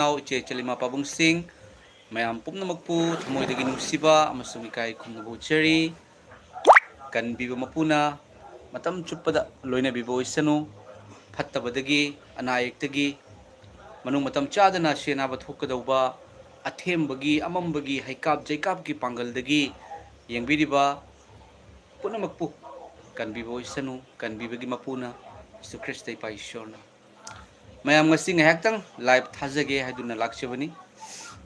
Iche Chalima Pabung Singh, Mayam Pumnamakpu, Tamoy the Siba, Amasumikai Kumbu Cherry, Kan Biba Mapuna, Matam Chupada, Loina Bibo Isanu, Patabadagi, Anayek Manung Matam Chadana Shenabat Hukadova, Atem Bagi, Amambagi, Haikab, Jacob Ki Pangal Dagi, Yang Bidiba, Punamakpu, Kan Bibo Isanu, Kan Bibagi Mapuna, Su Christe Paishona. Mayam ngasing haktang live thazage haiduna lakchabani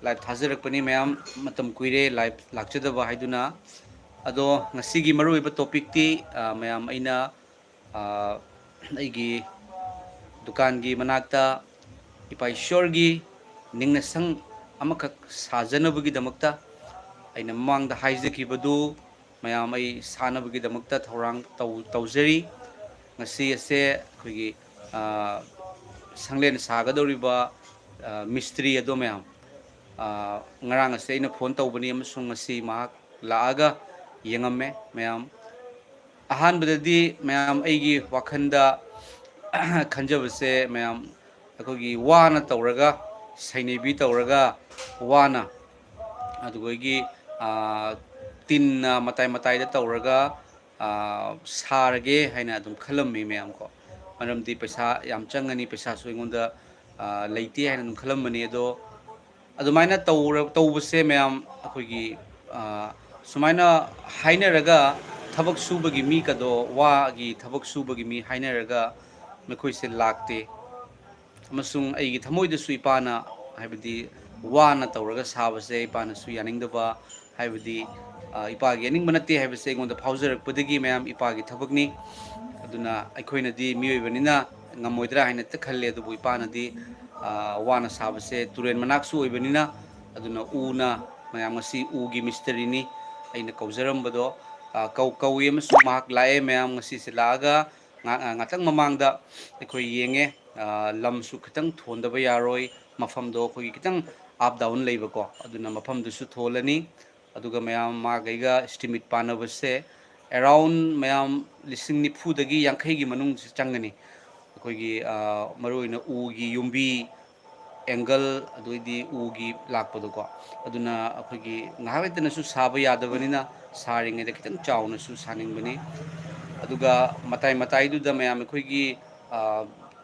live thajarakpani mayam matam kuire live lakchadaba haiduna ado ngasigi maruiba topic ti mayam aina aigi dukan gi manakta ipai shorgi ningna sang amakak sajanabagi damakta aina mamangda haijaki badu mayam ai sanabagi damakta thorang tawjari ngasi ase khigi Sanglen sagadoriba mystery ado mayam ngarang ase ina phone tawbani amasung ngasi mahak laaga yengamme mayam ahan badadi mayam aigi wakhanda khanjabase mayam akogi wana tawraga sainebi tawraga wana adugogi tin matai matai da tawraga sarage haina adum khalammi mayam ko Manamdi pesa yam changani pesa su ingonda leiti haina num khalamani ado adumaina tawbase mayam akogi sumaina hainaraga thabak subagi mi kado wa gi thabak subagi mi hainaraga mekhoi se lakte amasung aigi thamoida su ipana haibadi wana tawraga sabase ipana su yaningdaba haibadi ipagi yaning manate haibase ingonda phaujarakpadagi mayam ipagi thabakni aduna aikoina di miyoibanina ngamoidra haina ta khalle adu ipana di wana sabase turen manaksu oibanina aduna una mayam ngasi ugi mystery ni aina kaujarambado kau yemasu mahak lae mayam ngasi se laga ngatang mamangda aikoi yenge lamsu khitang thondaba yaroi mafamdo khoi kitang up down leibako aduna mafamdu su tholani aduga mayam ma gaiga estimate panabase around mayam lising nifu dagi yankhai gi manung changani akoigi maroina ugi yumbi angle adoidi ugi lakpado ko aduna akoigi ngahaitana su saba yadabanina saringe da kitang chauna su saning bani aduga matai du da mayam akoigi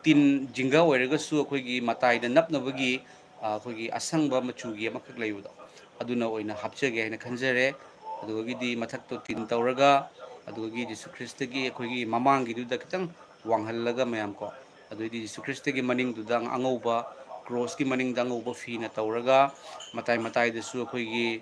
tin jinga oiraga su akoigi matai da napnabagi akoigi asangba machugi amakak leibudo aduna oina hapchage haina khanjare adugidi mathakto tin tawraga adugidi Jesu Christ gi akoigi mamangi du da kitang wanghallaga mayam ko adugidi Jesu Christ gi maning du dang angauba cross gi maning dang angauba fi na tawraga matai da su akoigi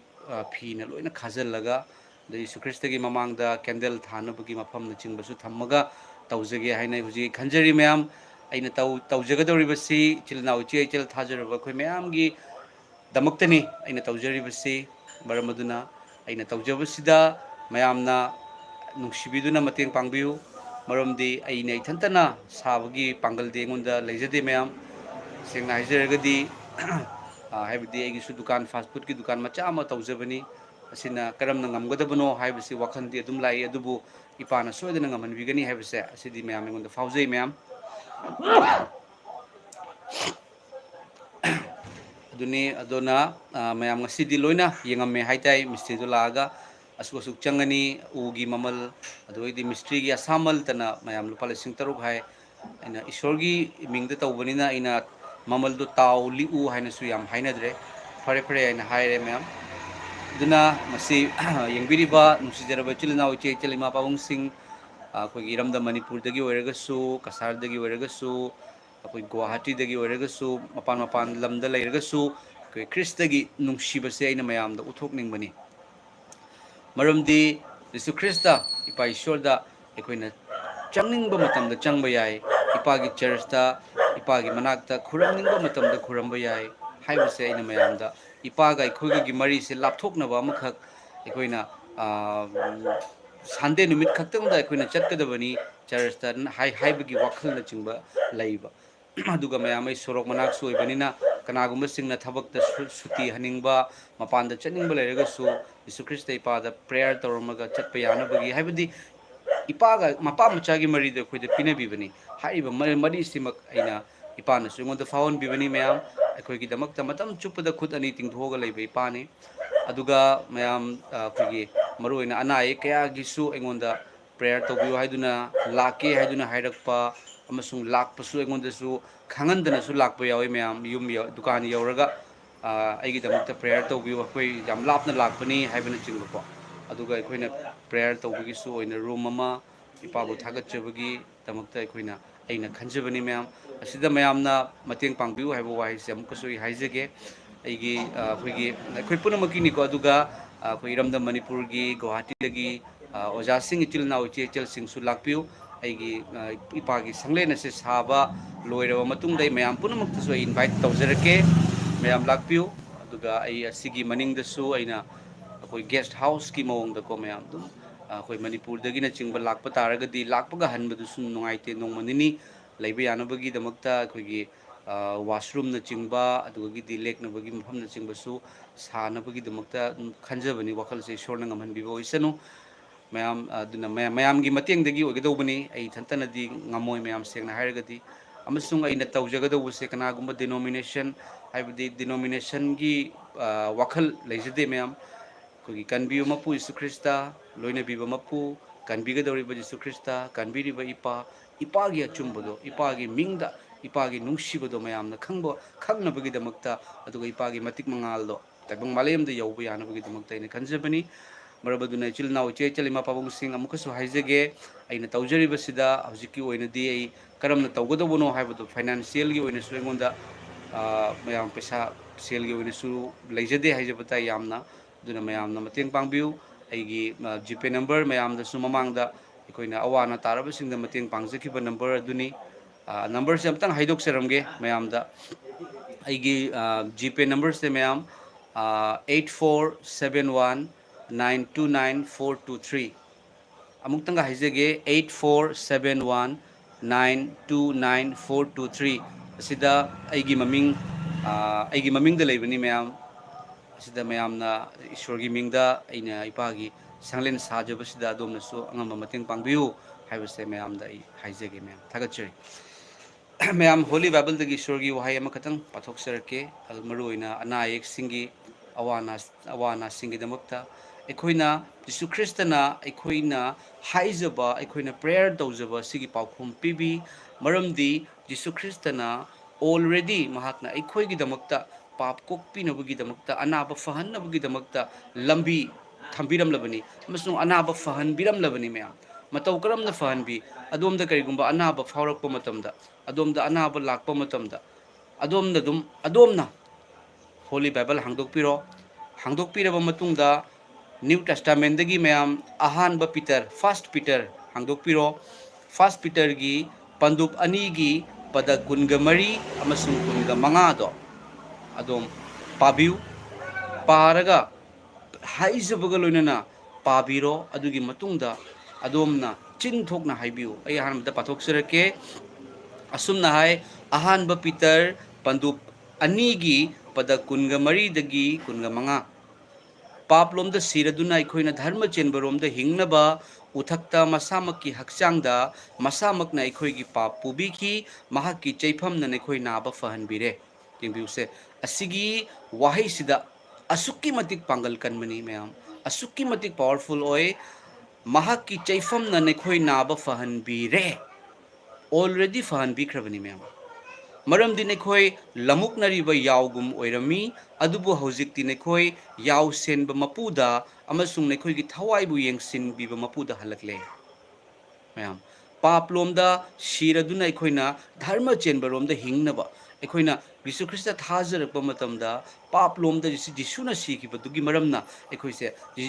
fi na loina khajallaga da Jesu Christ gi mamang da candle thanabagi mafam na chingba su thammaga tawjage haina huji khanjari mayam aina tawjagadoribasi chilnau chi chil thajaraba khoi mayam gi damaktani aina tawjaribasi baramaduna aina tawjabasida mayamna nungsibiduna mateng pangbiu maromdi aina ithantana sabagi pangal de ngonda leijade mayam sengna hajaragadi haibadi aigi su dukan fast food ki dukan macha ama tawjabani asina karamna ngamgadabano haibasi wakhandi adum lai adubu ipana soidana ngamanbigani haibase asidi mayam ngonda faujai mayam aduni adona mayam ngasidi loina yengamme haitai mystery do laga asuk changani ugi mamal adoidi mystery gi asamal tana mayam lupa lesing taruk hai ina isorgi mingda tawbanina ina mamal do taw liu haina su yam haina dre fare ina haire mayam duna masi yengbiriba nusijaraба chilnau che chelima pawung sing akogi ramda manipur dagi oiragasu kasar dagi oiragasu akoi guwahati dagi oiragasu mapan lamda leiragasu koi kristagi nungsibase aina mayamda uthokning bani maramdi Jesu Krista ipa ishorda ekoina changningba matamda changba yai ipagi churchta ipagi manakta khuramningba matamda khuramba yai haibase aina mayamda ipaga ikhoiga gi mari se lapthoknaba amakhak ekoina Sunday numit khaktangda ekoina chatkadabani churchta haibagi wakhal na chingba laiba aduga mayamai sorok manak su oibanina kanagumba singna thabakta suti haningba mapanda chaningba leiragasu Jesu Christ ipada prayer tawramaga chatpa yanabagi haibadi ipaga mapa machagi mari de khoida pinabibani haiba mari simak aina ipana su ngonda faun bibani mayam ꯑꯩꯈꯣꯏꯒꯤꯗꯃꯛꯇ ꯃꯇꯝ ꯆꯨꯞꯄꯗ ꯈꯨꯠ ꯑꯅꯤ ꯇꯤꯡꯊꯣꯛꯑꯒ ꯂꯩꯕ ꯏꯄꯥꯅꯤ ꯑꯗꯨꯒ ꯃꯌꯥꯝ ꯑꯩꯈꯣꯏꯒꯤ ꯃꯔꯨꯑꯣꯏꯅ ꯑꯅꯥ ꯑꯌꯦꯛ ꯀꯌꯥꯒꯤꯁꯨ ꯑꯩꯉꯣꯟꯗ ꯄ꯭ꯔꯦꯌꯔ ꯇꯧꯕꯤꯌꯨ ꯍꯥꯏꯗꯨꯅ ꯂꯥꯛꯀꯦ ꯍꯥꯏꯗꯨꯅ ꯍꯥꯏꯔꯛꯄ ꯑꯃꯁꯨꯡ ꯂꯥꯛꯄꯁꯨ ꯑꯩꯉꯣꯟꯗꯁꯨ ꯈꯪꯍꯟꯗꯅꯁꯨ ꯂꯥꯛꯄ ꯌꯥꯎꯏ ꯃꯌꯥꯝ ꯗꯨꯀꯥꯟ ꯌꯧꯔꯒ ꯑꯩꯒꯤꯗꯃꯛꯇ ꯄ꯭ꯔꯦꯌꯔ ꯇꯧꯕꯤꯌꯨ ꯑꯩꯈꯣꯏ ꯌꯥꯝ ꯂꯥꯞꯅ ꯂꯥꯛꯄꯅꯤ ꯍꯥꯏꯕꯅꯆꯤꯡꯕꯀꯣ ꯑꯗꯨꯒ ꯑꯩꯈꯣꯏꯅ ꯄ꯭ꯔꯦꯌꯔ ꯇꯧꯕꯒꯤꯁꯨ ꯑꯣꯏꯅ ꯔꯨꯝ ꯑꯃ ꯏꯄꯥꯕꯨ ꯊꯥꯒꯠꯆꯕꯒꯤꯗꯃꯛꯇ ꯑꯩꯅ ꯈꯟꯖꯕꯅꯤ ꯃꯌꯥꯝ ꯑꯁꯤꯗ ꯃꯌꯥꯝꯅ ꯃꯇꯦꯡ ꯄꯥꯡꯕꯤꯌꯨ ꯍꯥꯏꯕ ꯋꯥꯍꯩꯁꯦ ꯑꯃꯨꯛꯀꯁꯨ ꯑꯩ ꯍꯥꯏꯖꯒꯦ ꯑꯩꯈꯣꯏ ꯄꯨꯝꯅꯃꯛꯀꯤꯅꯤꯀꯣ ꯑꯗꯨꯒ ꯑꯩꯈꯣꯏ ꯏꯔꯝꯗꯝ ꯃꯅꯤꯄꯨꯔꯒꯤ ꯒꯨꯋꯥꯍꯥꯇꯤꯗꯒꯤ ꯑꯣꯖꯥꯁꯤꯡ ꯏꯆꯤꯜ ꯏꯅꯥꯎ ꯏꯆꯦ ꯏꯆꯜꯁꯤꯡꯁꯨ ꯂꯥꯛꯄꯤꯌꯨ ꯑꯩꯒꯤ ꯏꯄꯥꯒꯤ ꯁꯪꯂꯦꯟ ꯑꯁꯤ ꯁꯥꯕ ꯂꯣꯏꯔꯕ ꯃꯇꯨꯡꯗ ꯑꯩ ꯃꯌꯥꯝ ꯄꯨꯝꯅꯃꯛꯇꯁꯨ ꯑꯩ ꯏꯟꯚꯥꯏꯠ ꯇꯧꯖꯔꯛꯀꯦ ꯃꯌꯥꯝ ꯂꯥꯛꯄꯤꯌꯨ ꯑꯗꯨꯒ ꯑꯩ ꯑꯁꯤꯒꯤ ꯃꯅꯤꯡꯗꯁꯨ ꯑꯩꯅ ꯑꯩꯈꯣꯏ ꯒꯦꯁꯠ ꯍꯥꯎꯁꯀꯤ ꯃꯑꯣꯡꯗꯀꯣ ꯃꯌꯥꯝ ꯑꯗꯨꯝ ꯑꯩꯈꯣꯏ ꯃꯅꯤꯄꯨꯔꯗꯒꯤꯅꯆꯤꯡꯕ ꯂꯥꯛꯄ ꯇꯥꯔꯒꯗꯤ ꯂꯥꯛꯄꯒ ꯍꯟꯕꯗꯨꯁꯨ ꯅꯨꯡꯉꯥꯏꯇꯦ ꯅꯣꯡꯃ ꯅꯤꯅꯤ ꯂꯩꯕ ꯌꯥꯅꯕꯒꯤꯗꯃꯛꯇ ꯑꯩꯈꯣꯏꯒꯤ ꯋꯥꯁꯔꯨꯝꯅꯆꯤꯡꯕ ꯑꯗꯨꯗꯒꯤꯗꯤ ꯂꯦꯛꯅꯕꯒꯤ ꯃꯐꯝꯅꯆꯤꯡꯕꯁꯨ ꯁꯥꯅꯕꯒꯤꯗꯃꯛꯇ ꯈꯟꯖꯕꯅꯤ ꯋꯥꯈꯜꯁꯦ ꯏꯁꯣꯔꯅ ꯉꯝꯍꯟꯕꯤꯕ ꯑꯣꯏꯁꯅꯨ ꯃꯌꯥꯝ ꯑꯗꯨꯅ ꯃꯌꯥꯝꯒꯤ ꯃꯇꯦꯡꯗꯒꯤ ꯑꯣꯏꯒꯗꯧꯕꯅꯤ ꯑꯩ ꯏꯊꯟꯇꯅꯗꯤ ꯉꯝꯃꯣꯏ ꯃꯌꯥꯝ ꯁꯦꯡꯅ ꯍꯥꯏꯔꯒꯗꯤ ꯑꯃꯁꯨꯡ ꯑꯩꯅ ꯇꯧꯖꯒꯗꯧꯕꯁꯦ ꯀꯅꯥꯒꯨꯝꯕ ꯗꯤꯅꯣꯃꯤꯅꯦꯁꯟ ꯍꯥꯏꯕꯗꯤ ꯗꯤꯅꯣꯃꯤꯅꯦꯁꯟꯒꯤ ꯋꯥꯈꯜ ꯂꯩꯖꯗꯦ ꯃꯌꯥꯝ ꯑꯩꯈꯣꯏꯒꯤ ꯀꯟꯕꯤꯌꯨ ꯃꯄꯨ ꯌꯤꯁꯨ ꯈ꯭ꯔꯤꯁꯇ ꯂꯣꯏꯅꯕꯤꯕ ꯃꯄꯨ ꯀꯟꯕꯤꯒꯗꯧꯔꯤꯕ ꯌꯤꯁꯨ ꯈ꯭ꯔꯤꯁꯇ ꯀꯟꯕꯤꯔꯤꯕ ꯏꯄꯥꯒꯤ ꯑꯆꯨꯝꯕꯗꯣ ꯏꯄꯥꯒꯤ ꯃꯤꯡꯗ ꯏꯄꯥꯒꯤ ꯅꯨꯡꯁꯤꯕꯗꯣ ꯃꯌꯥꯝꯅ ꯈꯪꯅꯕꯒꯤꯗꯃꯛꯇ ꯑꯗꯨꯒ ꯏꯄꯥꯒꯤ ꯃꯇꯤꯛ ꯃꯉꯥꯜꯗꯣ ꯇꯥꯏꯕꯪ ꯃꯥꯂꯦꯝꯗ ꯌꯧꯕ ꯌꯥꯅꯕꯒꯤꯗꯃꯛꯇ ꯑꯩꯅ ꯈꯟꯖꯕꯅꯤ ꯃꯔꯝ ꯑꯗꯨꯅ ꯏꯆꯤꯜ ꯏꯅꯥꯎ ꯏꯆꯦ ꯏꯆꯜ ꯏꯃꯥ ꯄꯥꯕꯨꯡꯁꯤꯡ ꯑꯃꯨꯛꯀꯁꯨ ꯍꯥꯏꯖꯒꯦ ꯑꯩꯅ ꯇꯧꯖꯔꯤꯕꯁꯤꯗ ꯍꯧꯖꯤꯛꯀꯤ ꯑꯣꯏꯅꯗꯤ ꯑꯩ ꯀꯔꯝꯅ ꯇꯧꯒꯗꯧꯕꯅꯣ ꯍꯥꯏꯕꯗꯣ ꯐꯥꯏꯅꯥꯟꯁꯤꯌꯦꯜꯒꯤ ꯑꯣꯏꯅꯁꯨ ꯑꯩꯉꯣꯟꯗ ꯃꯌꯥꯝ ꯄꯩꯁꯥ ꯁꯦꯜꯒꯤ ꯑꯣꯏꯅꯁꯨ ꯂꯩꯖꯗꯦ ꯍꯥꯏꯖꯕ ꯇꯥꯏ ꯌꯥꯝꯅ ꯑꯗꯨꯅ ꯃꯌꯥꯝꯅ ꯃꯇꯦꯡ ꯄꯥꯡꯕꯤꯌꯨ ꯑꯩꯒꯤ ꯖꯤꯄꯦ ꯅꯝꯕꯔ ꯃꯌꯥꯝꯗꯁꯨ ꯃꯃꯥꯡꯗ ꯑꯩꯈꯣꯏꯅ ꯑꯋꯥ ꯑꯅꯥ ꯇꯥꯔꯕꯁꯤꯡꯗ ꯃꯇꯦꯡ ꯄꯥꯡꯖꯈꯤꯕ ꯅꯝꯕꯔ ꯑꯗꯨꯅꯤ ꯅꯝꯕꯔꯁꯦ ꯑꯝꯇꯪ ꯍꯥꯏꯗꯣꯛꯆꯔꯝꯒꯦ ꯃꯌꯥꯝꯗ ꯑꯩꯒꯤ ꯖꯤꯄꯦ ꯅꯝꯕꯔꯁꯦ ꯃꯌꯥꯝ 8471929423 ꯑꯃꯨꯛꯇꯪꯒ ꯍꯥꯏꯖꯒꯦ 8471929423 ꯑꯁꯤꯗ ꯑꯩꯒꯤ ꯃꯃꯤꯡꯗ ꯂꯩꯕꯅꯤ ꯃꯌꯥꯝ ꯑꯁꯤꯗ ꯃꯌꯥꯝꯅ ꯏꯁꯣꯔꯒꯤ ꯃꯤꯡꯗ ꯑꯩꯅ ꯏꯄꯥꯒꯤ ꯁꯪꯂꯦꯟ ꯁꯥꯖꯕꯁꯤꯗ ꯑꯗꯣꯝꯅꯁꯨ ꯑꯉꯝꯕ ꯃꯇꯦꯡ ꯄꯥꯡꯕꯤꯌꯨ ꯍꯥꯏꯕꯁꯦ ꯃꯌꯥꯝꯗ ꯑꯩ ꯍꯥꯏꯖꯒꯦ ꯃꯌꯥꯝ ꯊꯥꯒꯠꯆꯔꯤ ꯃꯌꯥꯝ ꯍꯣꯂꯤ ꯕꯥꯏꯕꯜꯗꯒꯤ ꯏꯁꯣꯔꯒꯤ ꯋꯥꯍꯩ ꯑꯃꯈꯛꯇꯪ ꯄꯥꯊꯣꯛꯆꯔꯛꯀꯦ ꯃꯔꯨꯑꯣꯏꯅ ꯑꯅꯥ ꯑꯌꯦꯛꯁꯤꯡꯒꯤ ꯑꯋꯥ ꯑꯅꯥꯁꯤꯡꯒꯤꯗꯃꯛꯇ ꯑꯩꯈꯣꯏꯅ ꯌꯤꯁꯨ ꯈ꯭ꯔꯤꯁꯇꯅ ꯑꯩꯈꯣꯏꯅ ꯍꯥꯏꯖꯕ ꯑꯩꯈꯣꯏꯅ ꯄ꯭ꯔꯦꯌꯔ ꯇꯧꯖꯕ ꯁꯤꯒꯤ ꯄꯥꯎꯈꯨꯝ ꯄꯤꯕꯤ ꯃꯔꯝꯗꯤ ꯌꯤꯁꯨ ꯈ꯭ꯔꯤꯁꯇꯅ ꯑꯣꯜꯔꯦꯗꯤ ꯃꯍꯥꯛꯅ ꯑꯩꯈꯣꯏꯒꯤꯗꯃꯛꯇ ꯄꯥꯞ ꯀꯣꯛꯄꯤꯅꯕꯒꯤꯗꯃꯛꯇ ꯑꯅꯥꯕ ꯐꯍꯟꯅꯕꯒꯤꯗꯃꯛꯇ ꯂꯝꯕꯤ ꯊꯝꯕꯤꯔꯝꯂꯕꯅꯤ ꯑꯃꯁꯨꯡ ꯑꯅꯥꯕ ꯐꯍꯟꯕꯤꯔꯝꯂꯕꯅꯤ ꯃꯌꯥꯝ ꯃꯇꯧ ꯀꯔꯝꯅ ꯐꯍꯟꯕꯤ ꯑꯗꯣꯝꯗ ꯀꯔꯤꯒꯨꯝꯕ ꯑꯅꯥꯕ ꯐꯥꯎꯔꯛꯄ ꯃꯇꯝꯗ ꯑꯗꯣꯝꯗ ꯑꯅꯥꯕ ꯂꯥꯛꯄ ꯃꯇꯝꯗ ꯑꯗꯣꯝꯅ ꯍꯣꯂꯤ ꯕꯥꯏꯕꯜ ꯍꯥꯡꯗꯣꯛꯄꯤꯔꯕ ꯃꯇꯨꯡꯗ ꯅ꯭ꯌꯨ ꯇꯦꯁꯇꯥꯃꯦꯟꯗꯒꯤ ꯃꯌꯥꯝ ꯑꯍꯥꯟꯕ ꯐꯥꯔꯁꯠ ꯄꯤꯇꯔ ꯍꯥꯡꯗꯣꯛꯄꯤꯔꯣ ꯐꯥꯔꯁꯠ ꯄꯤꯇꯔꯒꯤ ꯄꯟꯗꯨꯞ 2ꯒꯤ ꯄꯗ 14 ꯑꯃꯁꯨꯡ 15ꯗꯣ ꯑꯗꯣꯝ ꯄꯥꯕꯤꯌꯨ ꯄꯥꯔꯒ ꯍꯥꯏꯖꯕꯒ ꯂꯣꯏꯅꯅ ꯄꯥꯕꯤꯔꯣ ꯑꯗꯨꯒꯤ ꯃꯇꯨꯡꯗ ꯑꯗꯣꯝꯅ ꯆꯤꯟ ꯊꯣꯛꯅ ꯍꯥꯏꯕꯤꯌꯨ ꯑꯩ ꯑꯍꯥꯟꯕꯗ ꯄꯥꯊꯣꯛꯆꯔꯛꯀꯦ ꯑꯁꯨꯝꯅ ꯍꯥꯏ ꯑꯍꯥꯟꯕ ꯄꯤꯇꯔ ꯄꯟꯗꯨꯞ 2ꯒꯤ ꯄꯗ 14ꯗꯒꯤ 15 ꯄꯥꯞꯂꯣꯝꯗ ꯁꯤꯔꯗꯨꯅ ꯑꯩꯈꯣꯏꯅ ꯙꯔꯃ ꯆꯦꯟꯕꯔꯣꯝꯗ ꯍꯤꯡꯅꯕ ꯎꯊꯛꯇ ꯃꯁꯥꯃꯛꯀꯤ ꯍꯛꯆꯥꯡꯗ ꯃꯁꯥꯃꯛꯅ ꯑꯩꯈꯣꯏꯒꯤ ꯄꯥꯞ ꯄꯨꯕꯤꯈꯤ ꯃꯍꯥꯛꯀꯤ ꯆꯩꯐꯝꯅ ꯑꯩꯈꯣꯏ ꯅꯥꯕ ꯐꯍꯟꯕꯤꯔꯦ ꯌꯦꯡꯕꯤꯌꯨꯁꯦ ꯑꯁꯤꯒꯤ ꯋꯥꯍꯩꯁꯤꯗ ꯑꯁꯨꯛꯀꯤ ꯃꯇꯤꯛ ꯄꯥꯡꯒꯜ ꯀꯟꯕꯅꯤ ꯃꯌꯥꯝ ꯑꯁꯨꯛꯀꯤ ꯃꯇꯤꯛ ꯄꯥꯋꯔꯐꯨꯜ ꯑꯣꯏ ꯃꯍꯥꯛꯀꯤ ꯆꯩꯐꯝꯅ ꯑꯩꯈꯣꯏ ꯅꯥꯕ ꯐꯍꯟꯕꯤꯔꯦ ꯑꯣꯜꯔꯦꯗꯤ ꯐꯍꯟꯕꯤꯈ꯭ꯔꯕꯅꯤ ꯃꯌꯥꯝ ꯃꯔꯝꯗꯤ ꯑꯩꯈꯣꯏ ꯂꯃꯨꯛꯅꯔꯤꯕ ꯌꯥꯎꯒꯨꯝ ꯑꯣꯏꯔꯝꯃꯤ ꯑꯗꯨꯕꯨ ꯍꯧꯖꯤꯛꯇꯤ ꯑꯩꯈꯣꯏ ꯌꯥꯎ ꯁꯦꯟꯕ ꯃꯄꯨꯗ ꯑꯃꯁꯨꯡ ꯑꯩꯈꯣꯏꯒꯤ ꯊꯋꯥꯏꯕꯨ ꯌꯦꯡꯁꯤꯟꯕꯤꯕ ꯃꯄꯨꯗ ꯍꯜꯂꯛꯂꯦ ꯃꯌꯥꯝ ꯄꯥꯞꯂꯣꯝꯗ ꯁꯤꯔꯗꯨꯅ ꯑꯩꯈꯣꯏꯅ ꯙꯔꯃ ꯆꯦꯟꯕꯔꯣꯝꯗ ꯍꯤꯡꯅꯕ ꯑꯩꯈꯣꯏꯅ ꯌꯤꯁꯨ ꯈ꯭ꯔꯤꯁꯇ ꯊꯥꯖꯔꯛꯄ ꯃꯇꯝꯗ ꯄꯥꯞꯂꯣꯝꯗ ꯌꯤꯁꯨꯅ ꯁꯤꯈꯤꯕꯗꯨꯒꯤ ꯃꯔꯝꯅ ꯑꯩꯈꯣꯏꯁꯦ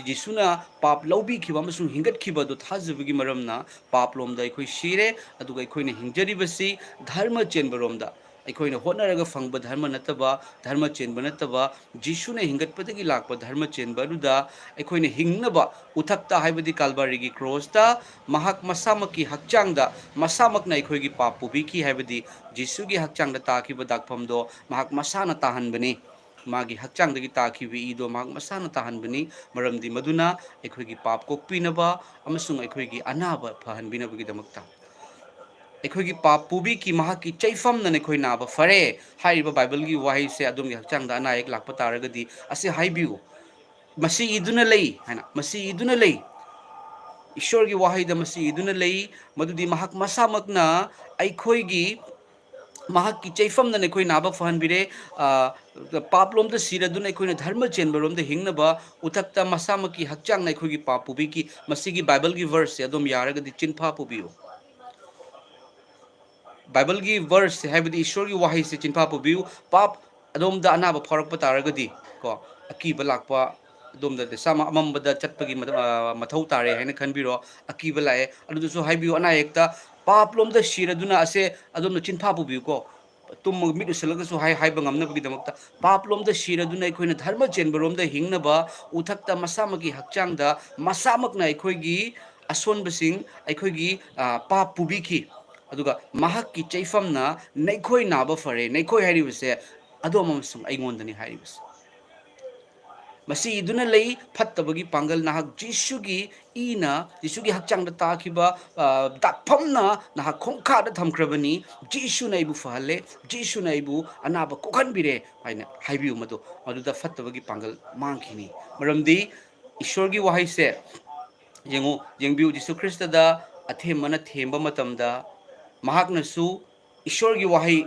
ꯌꯤꯁꯨꯅ ꯄꯥꯞ ꯂꯧꯕꯤꯈꯤꯕ ꯑꯃꯁꯨꯡ ꯍꯤꯡꯒꯠꯈꯤꯕꯗꯨ ꯊꯥꯖꯕꯒꯤ ꯃꯔꯝꯅ ꯄꯥꯞꯂꯣꯝꯗ ꯑꯩꯈꯣꯏ ꯁꯤꯔꯦ ꯑꯗꯨꯒ ꯑꯩꯈꯣꯏꯅ ꯍꯤꯡꯖꯔꯤꯕꯁꯤ ꯙꯔꯃ ꯆꯦꯟꯕꯔꯣꯝꯗ ꯑꯩꯈꯣꯏꯅ ꯍꯣꯠꯅꯔꯒ ꯐꯪꯕ ꯙꯔꯃ ꯅꯠꯇꯕ ꯙꯔꯃ ꯆꯦꯟꯕ ꯅꯠꯇꯕ ꯖꯤꯁꯨꯅ ꯍꯤꯡꯒꯠꯄꯗꯒꯤ ꯂꯥꯛꯄ ꯙꯔꯃ ꯆꯦꯟꯕ ꯑꯗꯨꯗ ꯑꯩꯈꯣꯏꯅ ꯍꯤꯡꯅꯕ ꯎꯊꯛꯇ ꯍꯥꯏꯕꯗꯤ ꯀꯥꯜꯚꯥꯔꯤꯒꯤ ꯀ꯭ꯔꯣꯁꯇ ꯃꯍꯥꯛ ꯃꯁꯥꯃꯛꯀꯤ ꯍꯛꯆꯥꯡꯗ ꯃꯁꯥꯃꯛꯅ ꯑꯩꯈꯣꯏꯒꯤ ꯄꯥꯞ ꯄꯨꯕꯤꯈꯤ ꯍꯥꯏꯕꯗꯤ ꯖꯤꯁꯨꯒꯤ ꯍꯛꯆꯥꯡꯗ ꯇꯥꯈꯤꯕ ꯗꯥꯛꯐꯝꯗꯣ ꯃꯍꯥꯛ ꯃꯁꯥꯅ ꯇꯥꯍꯟꯕꯅꯤ ꯃꯥꯒꯤ ꯍꯛꯆꯥꯡꯗꯒꯤ ꯇꯥꯈꯤꯕ ꯏꯗꯣ ꯃꯍꯥꯛ ꯃꯁꯥꯅ ꯇꯥꯍꯟꯕꯅꯤ ꯃꯔꯝꯗꯤ ꯃꯗꯨꯅ ꯑꯩꯈꯣꯏꯒꯤ ꯄꯥꯞ ꯀꯣꯛꯄꯤꯅꯕ ꯑꯃꯁꯨꯡ ꯑꯩꯈꯣꯏꯒꯤ ꯑꯅꯥꯕ ꯐꯍꯟꯕꯤꯅꯕꯒꯤꯗꯃꯛꯇ ꯑꯩꯈꯣꯏꯒꯤ ꯄꯥꯞ ꯄꯨꯕꯤꯈꯤ ꯃꯍꯥꯛꯀꯤ ꯆꯩꯐꯝꯅ ꯑꯩꯈꯣꯏ ꯅꯥꯕ ꯐꯔꯦ ꯍꯥꯏꯔꯤꯕ ꯕꯥꯏꯕꯜꯒꯤ ꯋꯥꯍꯩꯁꯦ ꯑꯗꯣꯝꯒꯤ ꯍꯛꯆꯥꯡꯗ ꯑꯅꯥ ꯑꯌꯦꯛ ꯂꯥꯛꯄ ꯇꯥꯔꯒꯗꯤ ꯑꯁꯤ ꯍꯥꯏꯕꯤꯌꯨ ꯃꯁꯤ ꯏꯗꯨꯅ ꯂꯩ ꯍꯥꯏꯅ ꯃꯁꯤ ꯏꯗꯨꯅ ꯂꯩ ꯏꯁꯣꯔꯒꯤ ꯋꯥꯍꯩꯗ ꯃꯁꯤ ꯏꯗꯨꯅ ꯂꯩ ꯃꯗꯨꯗꯤ ꯃꯍꯥꯛ ꯃꯁꯥꯃꯛꯅ ꯑꯩꯈꯣꯏꯒꯤ ꯃꯍꯥꯛꯀꯤ ꯆꯩꯐꯝꯅ ꯑꯩꯈꯣꯏ ꯅꯥꯕ ꯐꯍꯟꯕꯤꯔꯦ ꯄꯥꯞꯂꯣꯝꯗ ꯁꯤꯔꯗꯨꯅ ꯑꯩꯈꯣꯏꯅ ꯙꯔꯃ ꯆꯦꯟꯕꯔꯣꯝꯗ ꯍꯤꯡꯅꯕ ꯎꯊꯛꯇ ꯃꯁꯥꯃꯛꯀꯤ ꯍꯛꯆꯥꯡꯅ ꯑꯩꯈꯣꯏꯒꯤ ꯄꯥꯞ ꯄꯨꯕꯤꯈꯤ ꯃꯁꯤꯒꯤ ꯕꯥꯏꯕꯜꯒꯤ ꯚꯔꯁꯁꯦ ꯑꯗꯨꯝ ꯌꯥꯔꯒꯗꯤ ꯆꯤꯟꯐꯥ ꯄꯨꯕꯤꯌꯨ बाइबल की वर्स है ईश्वर की वही से चिंफा पुबियु पाप अदोम अनाब फौरप तारगदी को अकीब लाप अदोम अमब चटपगी मथौ तारे है खनबीरो अकीब लाए अना एक पाप लोम सिरदुना असे अदोम चिंफा पुबियु को तुम मिट उसलगसु हाइबंगमनबगीदमक्ता पाप लोम सिरदुना अखोइना धर्म चेनबरोम हिंगनब उथक्ता मसामकी हक्चांग मसामकना अखोइगी असोनबसिंग अखोइगी पाप पुबिखी अदुगा महक्की चैफमना नैखोइ नाब फरे नैखोइ हारिबसे अदोम अमसुंग अइंगोंदनी हारिबसे मसी इदुना लई फत्तबगी पांगल नाहक जिसुगी इना जिसुगी हक्चांग ताखिबा दाफमना नाहक खोंखा थमख्रबनी जिसु नैबु फहले जिसु नैबु अनाब कोखनबिरे हाइना हाइबिउ मदो मदुदा फत्तबगी पांगल मांखिनी मरमदी ईश्वरगी वहाइसे येंगो येंबिउ जिसु ख्रिस्टदा अथेमना थेंबा मतमदा महाकनसु ईश्वरगी वहाई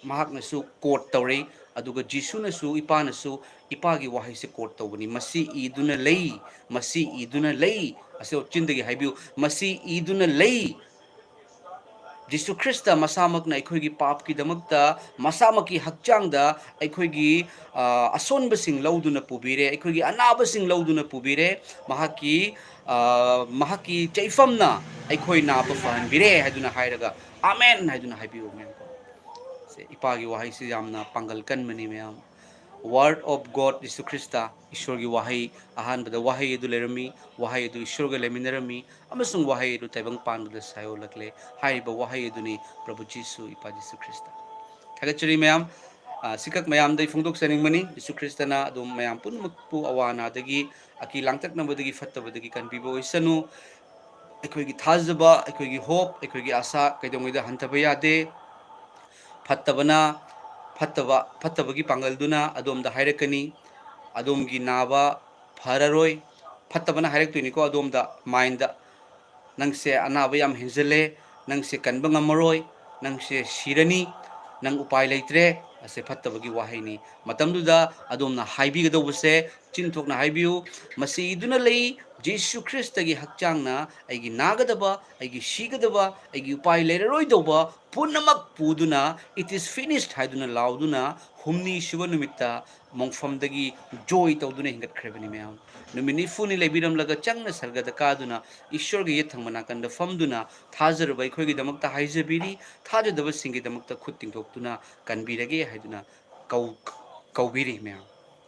महाकनसु कोट तौरे अदुगा जिसुनसु इपानसु इपागी वहाई से कोट तौबनी मसी इदुना लई मसी इदुना लई असे चिंदगी हाइबिउ मसी इदुना लई जिसु ख्रिस्ट मसामकना अखोइगी पाप की दमकता मसामकी हक्चांगदा अखोइगी असोनबसिंग लौदुना पुबिरे अखोइगी अनाबसिंग लौदुना पुबिरे महाकी महाकी चैफमना अखोइ नाब फहनबिरे हाइदुना हाइरगा आमेन हाइदुना हाइबिउ मैम से इपागी वहाई से यामना पांगल कनमनी मैम वर्ड ऑफ गॉड जिसु ख्रिस्ता ईश्वर की वहाई अहानबद वहाई अदु लेरमी वहाई अदु ईश्वर के लेमिनरमी अमसुंग वहाई अदु तैबंग पानबद सायो लकले हाइबा वहाई अदुनी प्रभु जिसु इपा जिसु ख्रिस्ता थागचरी मैम सिकक मैम दई फुंगदोक सनिंगमनी जिसु ख्रिस्ताना अदु मैम पुनमकपु अवानादगी अकी लांगतकनबदगी फत्तबदगी कनबिबो इसनु अखोइगी थाजबा अखोइगी होप अखोइगी आशा कैदोंगैदा हंथबा यादे फत्तबना फत्तबा फत्तबगी पांगलदुना अदोमदा हाइरकनी अदोमगी नाबा फररोय फत्तबना हाइरक्तोइनिको अदोमदा माइंदा नंगसे अनाबा याम हेंजले नंगसे कनबा ngमरोय नंगसे सिरनी नंग उपाय लेत्रे असे फत्तबगी वाहैनी मतमदुदा अदोमना हाइबिगदौबसे चिनथोकना हाइबिउ मसी इदुना लई जिसु ख्रिस्टगी हक्चांगना अइगी नागदबा अइगी सिगदबा अइगी उपाय लेररोयदौबा पुनमक पुदुना इट इज फिनिश्ड हाइदुना लाउदुना हुमनी सुब नुमित्ता मोंगफमदगी जॉय तौदुना हिंगतख्रेबनी मैम नुमिनि फुनि लेबिरमलगा चंगना सरगदा कादुना ईश्वरगी येथंगमना कंद फमदुना थाजरबा अखोइगी दमकता हाइजबिरी थाजदबा सिंगी दमकता खुद तिंगथोक्तुना कनबिरगे हाइदुना कौबिरी मैम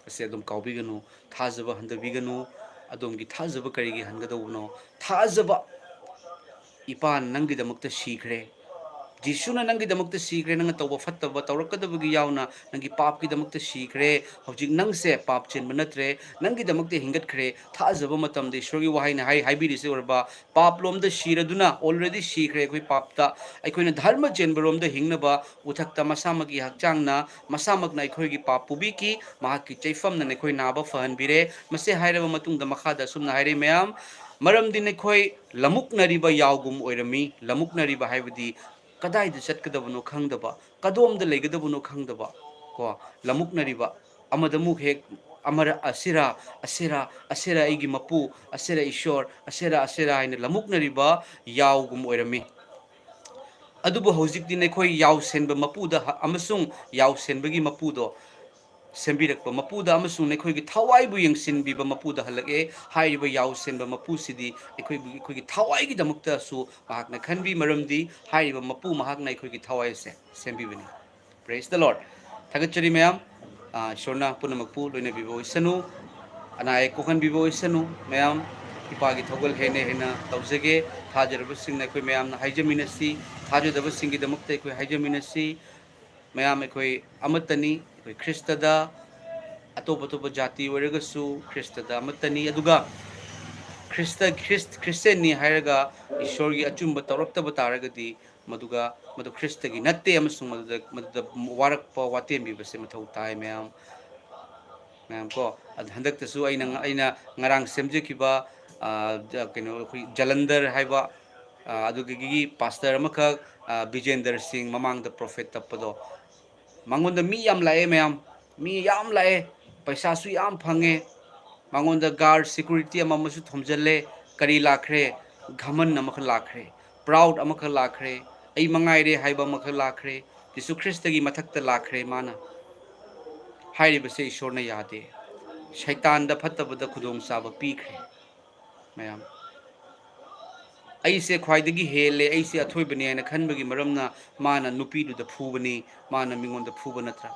असे अदुम कौबिगनु थाजबा हंदबिगनु अदोमगी थाजबा करिगी हनगदौबनो थाजबा इपान नंगी दमकता सीखरे जिसुना नंगी दमकता सीखरे नंग तौबा फत्तबा तौरकदबगी यावना नंगी पाप की दमकता सीखरे हौजिक नंगसे पाप चेनबा नत्रे नंगी दमकता हिंगतखरे थाजबा मतमदे ईश्वरगी वाहाइना हाइबिरिसे ओरबा पाप लोमदा सिरदुना ऑलरेडी सीखरे अखोइ पापता अखोइना धर्म चेनबरोमदा हिंगनबा उथक्ता मसामकी हक्चांगना मसामकना अखोइगी पाप पुबिकी महाकी चैफमना अखोइ नाबा फहनबिरे मसे हाइरबा मतुंगदा मखादा सुमना हाइरे मयाम मरमदि नखोइ लमुकनरिबा यावगुम ओइरमी लमुकनरिबा हाइबदी कदाइद चटकदबनो खंगदबा कदोमद लेगदबनो खंगदबा को लमुकनरिबा अमदमुख हेक अमर असिरा असिरा असिरा एगी मपु असिरा ईश्वर असिरा असिरा हाइना लमुकनरिबा यावगुम ओइरमी अदुबो हौजिकदि नखोइ याव सेनबा मपुदा अमसुंग याव सेनबगी मपुदो सेंबिरक मपुदा अमसुंग नखोइगी थावाइबु यंगसिनबिबा मपुदा हलगे हाइरिबा याव सेनबा मपुसिदी अखोइगी थावाइगी दमकतासु महाकना खनबि मरमदि हाइरिबा मपु महाकना अखोइगी थावाइसे सेंबिबनि प्रेज द लॉर्ड थागचरी मैम ईश्वरना पुनमकपु लोइना बिबो इसनु अनाय कोखन बिबो इसनु मैम इपागी थौगल हेने हेना तौजगे थाजरबसिंग अखोइ मैम हाइजमिनसी थाजदबसिंगी दमकता अखोइ हाइजमिनसी मैम अखोइ अमतनी अखोइ ख्रिस्टदा अतोप अतोप जाति ओरगसु ख्रिस्टदा अमतनी अदुगा ख्रिस्टनी हाइरगा ईश्वरगी अचुंब तौरक्तब तारगदी मधुगा मधु ख्रिस्त की नत्ते अमसुंग मधुदा वारकपा वातेम बिबसे मथौ ताई मैम को हंदक्तसु अइना ngarang semjekiba kino jalandhar haiba adugi pastor amakha Vijender Singh mamang the prophet tapado mangonda mi yam lae mi yam lae paisa su yam phange mangonda guard security amamasu thomjalle kari lakhre ghaman amakha lakhre proud amakha lakhre ai mangai re haiba amakha lakhre Jisu Christ gi mathakta lakhre mana हाइरिबसे ईश्वर यादे शैतान फत्तबद खुदों चाब पीखे ma'am ऐसे ख्वाइदगी हेले ऐसे अथोइबने है खनबगी मरमना माना नुपीदुद फूबनी माना मिंगोंद फूब नत्रा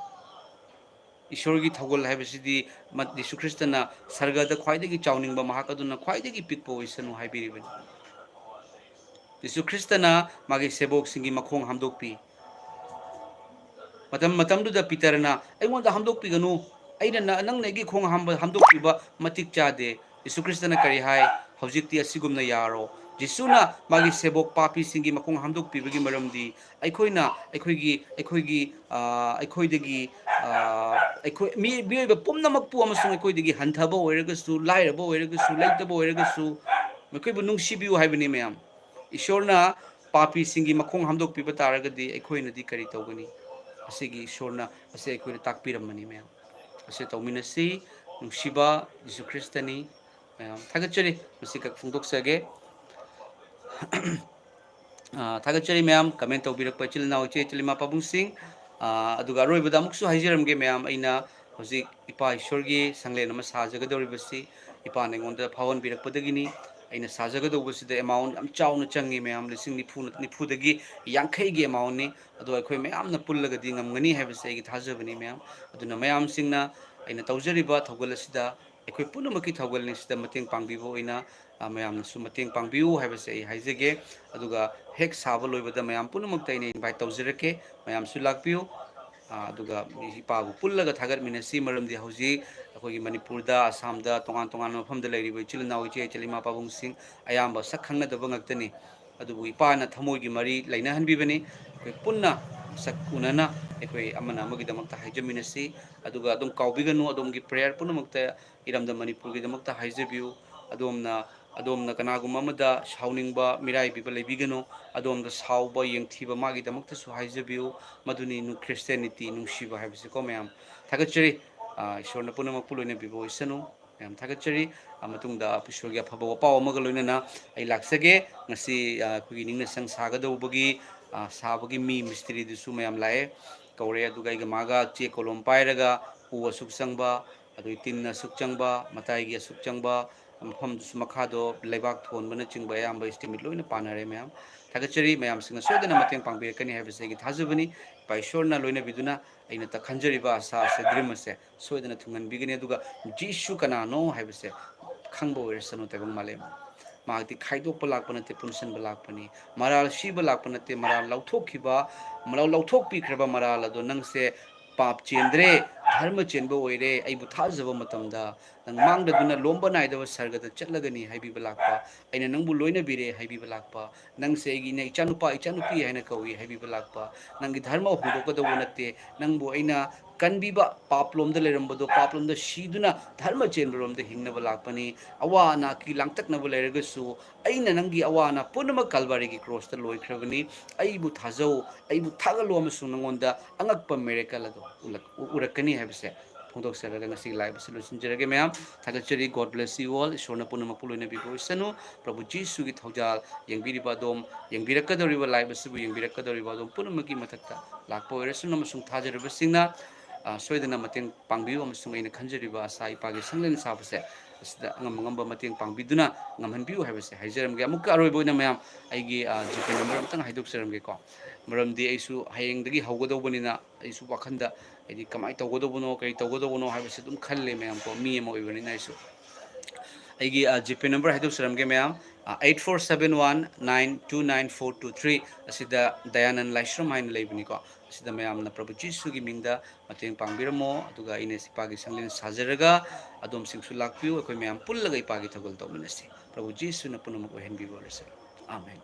ईश्वर की थगोल है यीशु ख्रिस्तना सर्गद ख्वाइदगी चाउनिंग महाक अदुना ख्वाइदगी पिकपो ओइसनु हाइबिरिबनी यीशु ख्रिस्तना मागे सेबोक सिंगी मखोंग हमदोकपी पीटरना अगोंद हमदोकपीगनु अइना नंग नेगी खोंग हमदोकपीबा मतिक चादे यीशु ख्रिस्तना करी हाय हौजिकती असिगुमना यारो जिसुना मागी सेबोक पापी सिंगी मखोंग हमदोकपीबगी मरमदी अखोइना अखोइदगी मियोइबा पुमनमकपु अमसुंग अखोइदगी हंथबा ओइरगसु लाइरबा ओइरगसु लेतबा ओइरगसु मखोइबु नुंसिबियु हाइबनी मैम ईश्वरना पापी सिंगी मखोंग हमदोकपीबा तारगदी अखोइनदी करी तौगनी असेगी ईश्वरना असे अखोइना ताकपीरमनी मैम असे तौमिनसी नुंसिबा यीशु ख्रिस्टनी मैम थागचरी मसिका फुंदोक्सगे थागचरी मैम कमेंट तौबिरक चिलना इचे चिलिमा पाबुंग सिंह अदुगा रोइबदा अमुकसु हाइजरमगे मैम अइना हौजिक इपा ईश्वरगी संगलेन अमा साजगदौरिबसी इपा नेंगोंदा फावन बिरकपदगिनी अइना साजगदौबसिदा अमाउंट याम चाउना चंगी मैम लिसिंग निफुदगी यांखैगी अमाउंट नि अदो अखोइ मैमना पुल्लगदी ngamgani हाइबसे अइगी थाजबनी मैम अदुना मैम सिंगना अइना तौजरिबा थौगलसिदा अखोइ पुनमकी थौगलनिसिदा मतेंग पांगबिबो अइना मैमनसु मतेंग पांगबिउ हाइबसे अइ हाइजगे अदुगा हेक साबा लोइबदा मैम पुनमक्ता अइना इनवाइट तौजरके मैमसु लाक्पिउ अदुगा इपाबु पुल्लगा थागतमिनसी मरमदि हौजि अखोइगी मणिपुरदा आसामदा तोंगान तोंगान मफमदा लेरिबो इचिलनाउ इचे इचलिमा पाबुंग सिंह अयाम्बा सखंगनदबा ngakतनी अदुबु इपाना थमोइगी मरी लैनहनबिबनी अखोइ पुन्ना sak unana ekoi amana amagi damakta haijaminnasi aduga adum kaubiganu adumgi prayer punamakta iramda manipur gi damakta haijabiu adomna kanaguma amada shauningba mirai biba lebiganu adomda sauba yengthiba magi damakta su haijabiu maduni nu christianity nu shiba haibise ko mayam thagachari ishorna punamak puloina bibo isanu mayam thagachari amatungda pishorgi afaba paw amaga loinana ai laksage ngasi kugi ningna sang sagadobagi साबगी मी मिस्त्री दुसु ma'am लाए कौरे अदुगाई मागा चे कोलम पायरगा उ असुक चंगबा अदुई तिन असुक चंगबा मताईगी असुक चंगबा मफम दुसु मखादो लेबाक थोनबना चिंगबा याम एस्टिमेट लोइना पानारे मैम थागचरी मैम सिंग सोदना मतेंग पांगबिरकनी हाइबसेगी थाजबनी पाइशोरना लोइना बिदुना अइना त खंजरिबा आशा से ड्रीम से सोदना थुंगन बिगनी अदुगा जीसु कनानो हाइबसे खंगबो वेरसनो तेबंग मालेम मागती खाइदोप लाप नते पुनसन लापनी मराल सीब लाप नते मराल लौथोखिबा मराल लौथोकपीख्रबा मराल अदो नंगसे पाप चेंद्रे धर्म चेंबो ओइरे अइबु थाजबा मतमदा नंग मांगदुना लोंबा नाइदब सर्गद चटलगनी हाइबिबा लापा अइना नंगबु लोइना बिरे हाइबिबा लापा नंगसे इगिने इचानुपी हाइना कवि हाइबिबा लापा नंगी धर्म हुदोकदबो नते नंगबु अइना कनबीबा पापलोमद लेरंबदो पापलोमद सीदुना धर्म चेंबरोमद हिंगनबा लापनी अवाना की लांगतकनब लेरगसु अइना नंगी अवाना पुनम कलवारीगी क्रॉस द लोइख्रबनी अइबु थाजौ अइबु थागलो अमसु नंगोंदा अंगकप मेरेकल अदो उरकनी हाइबसे फोंदोक्सरगा ngasi live solution jerage ma'am थागचरी God bless you all ईश्वरना पुनम पुलोइना बिबोइसनु प्रभु जीसु की थौजाल यंगबिरिबा दोम यंगबिरकदोरिबा live असुबु यंगबिरकदोरिबा दोम पुनमकी मथक्ता लापो ओइरसु नमसुंग थाजरबसिंगना सोयदना मतेंग पांगबिउ अमसुंग अइना खंजरिबा आशा इपागे संगलेन साबसे असदा ngam मतेंग पांगबिदुना ngamhanbiu हाइबसे हाइजरमगे अमुक अरोइबोइना मैम आइगी जीपे नंबर अमतंग हाइदोक्सरमगे को मरमदि आइसु हायेंगदगी हौगदौबनिना आइसु वाखंदा आइदि कमाय तौगदौबनो कई तौगदौबनो हाइबसे दुम खल्ले मैम को मी एम ओइबनिना आइसु आइगी जीपे नंबर हाइदोक्सरमगे मैम 8471929423 असिदा दयानंद लाइश्रम हाइन लेबनिको असिदा मैमना प्रभु जीसु की मिंगदा मतेंग पांगबिरमो अदुगा इने सिपागी संगलिन साजरगा अदोम सिंगसु लाक्पिउ अखोय मैम पुल्लगा इपागी थगल तौमिनसी प्रभु जीसु न पुनमको हेनबिबोरसे आमेन।